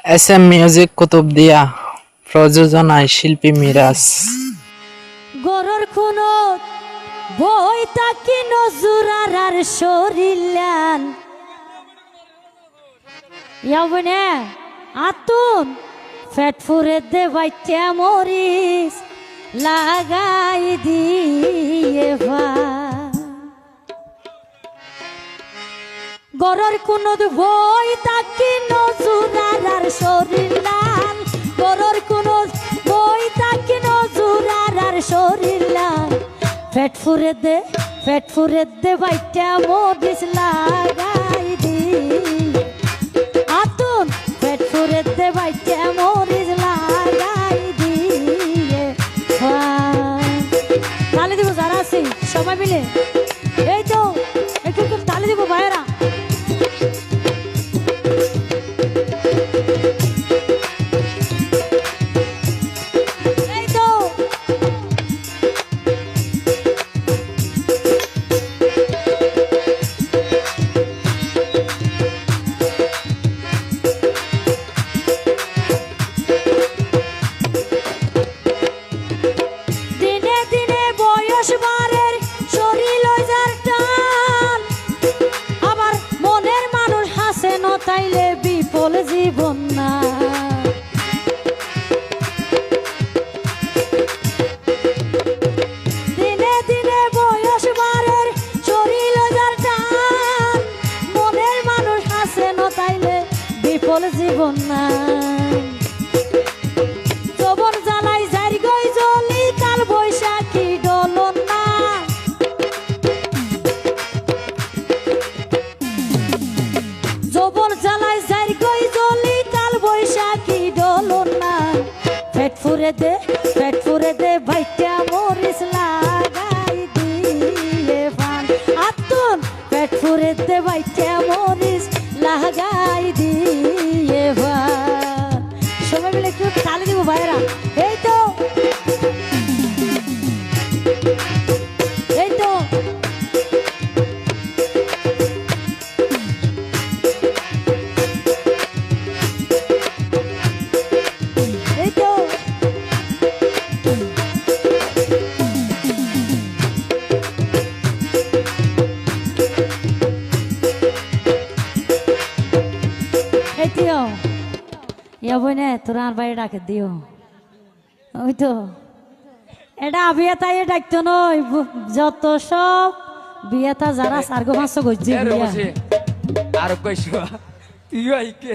SM music Kutubdia প্রযোজনায় শিল্পী মিরাজ। গরর খুনত বই তাকি নজুরার আর শরীলান ইয়াবনে আতুন ফেট ফুরে দে বাইতে মরিস লাগাই দিয়ে গরর খুনত বই তাকি নজুরার আর শরীলান গরর খুনত বই তাকি নজুরার আর শরীলান ফেট ফুরে দে বাইটা মরিস লাগাই দি আতুন ফেট ফুরে দে বাইটা মরিস লাগাই দিয়ে তালি দিব যারা আছি সবাই মিলে এই তো একটু তালি দিব ভাইয়েরা। তাইলে বিফল জীবন না দিনে দিনে বয়স বাড়ের শরীর যার টান মনের মানুষ হাসে না তাইলে বিফল জীবন না যৌবন জ্বালাই যার গই জ্বলি কাল বৈশাখী ডলন না যৌবন জ্বালাই যার গই জ্বলি কাল বৈশাখী ডলন না পেট ফুরে দে ভাইটা মরিস লাগাই দিয়ে পান আতুন পেট ফুরে দে ভাইটা মরিস লাগাই দিয়ে পান সবাই মিলে একটু তালি দিব ভাইরা। এই তো এই তো এই তো এই দিও ইয়া বইনে তোর বাইরে ডাকে দিও ওই তো এটা বিয়েতাই ডাকতো নয় যত সব বিয়েতা যারা সার্গ মাস গজ্জি আর কইছ তুই আইকে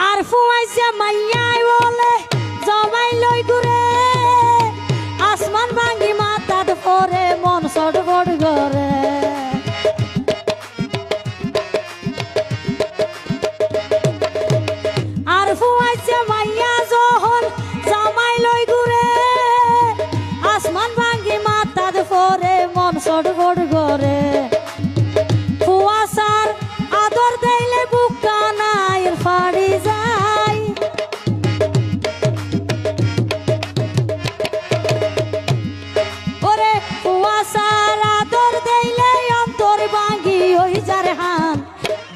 আর ফুয়াইছে মাইয়াই বলে জমাই লই ঘুরে আসমান ভাঙ্গি মাথাত পরে মন সটবট করে আর ফুয়াইছে মাইয়া যখন জামাই লই ঘুরে আসমান ভাঙ্গি মাথাত পরে মন সটবট করে ফুয়াশার আদর দেইলে বুকা নাই ফাড়ি যায় ওরে ফুয়াশার আদর দেইলে অন্তর ভাঙ্গি হই যারে হান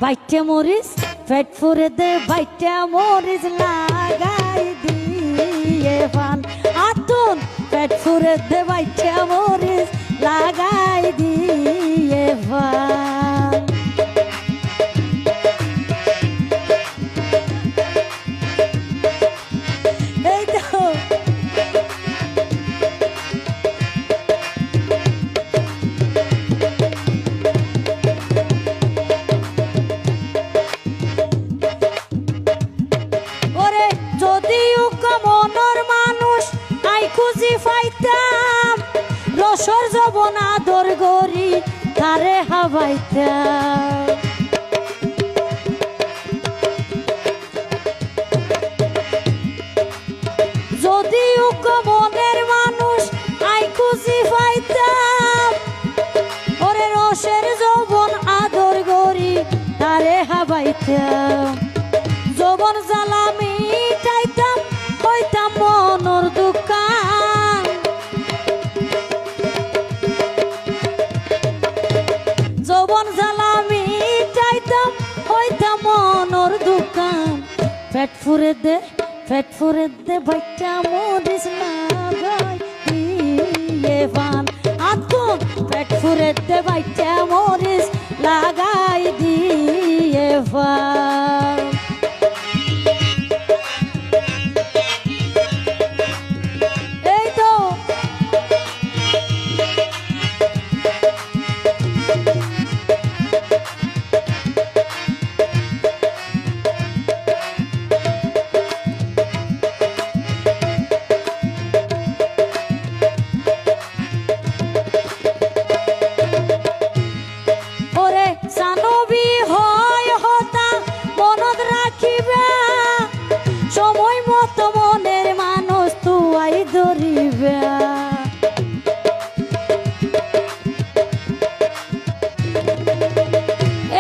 বাইটা মরিস পেট ফুরে দে বাইটা মরিস লাগাই দিয়ে পান আতুন পেট ফুরে দে বাইটা মরিস লাগাই দিয়ে পান এই তো ওরে যদিও মনের মানুষ আই খুঁজি পাইতাম রসর যবন আদর গরি তারে হাবাইতাম যদিও মনের মানুষ আই খুঁজি পাইতাম ওরে রসের যৌবন আদর গরি তারে হাবাইতাম যৌবন জ্বালা মিটাইতাম হইতাম মনর দোকান যৌবন জ্বালা কইতা মনর দোকান পেট ফুরে দে বাইটা মরিস লাগাই দিয়ে পান আতকো পেট ফুরে দে বাইটা মরিস লাগাই দিয়ে পান এই তো ওরে সানবি হয় হতা মনত রাখিবা সময় মতো মনের মানুষ তুই ধরিবা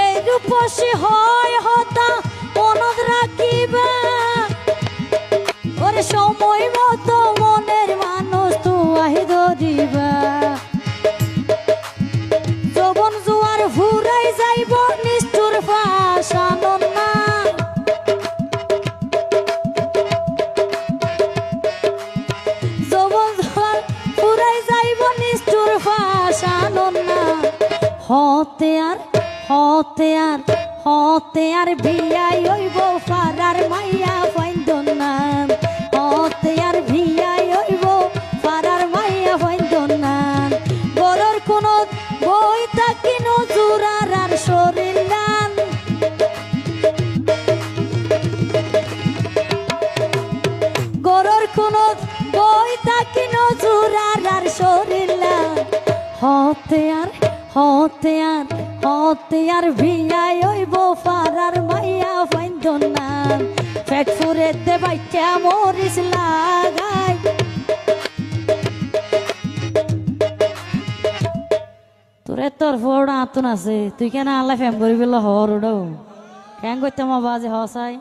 এই রূপসী হয় হতা মনত রাখিবা ওরে সময় মতো মনের মানুষ তুই ধরিবা যৌবন জোয়ার ফুরাই যাইব নিষ্ঠুর ফাঁসানোর না যৌবন জোয়ার ফুরাই যাইব নিষ্ঠুর ফাঁসানোর না হতে আর ভিয়াই হইব ফারার মাইয়া ফাইন্দন না হতে আর ভিয়াই হইব ফারার মাইয়া ফাইন্দন না গরর কোনো বই তাকি নজুরার আর শরীর লান গরর কোনো বই তাকি নজুরার আর শরীর লান হতে আর ভিয়াই হইব ফারার মাইয়া ফাইন্দন না পেট ফুরে দে বাইটা মরিস লাগাই তোরে তোর ফোড়া আতুন আছে তুই কেন আল্লাহ ফেম করি বললো হর ওডো কেন করতে আমার বাজে হসাই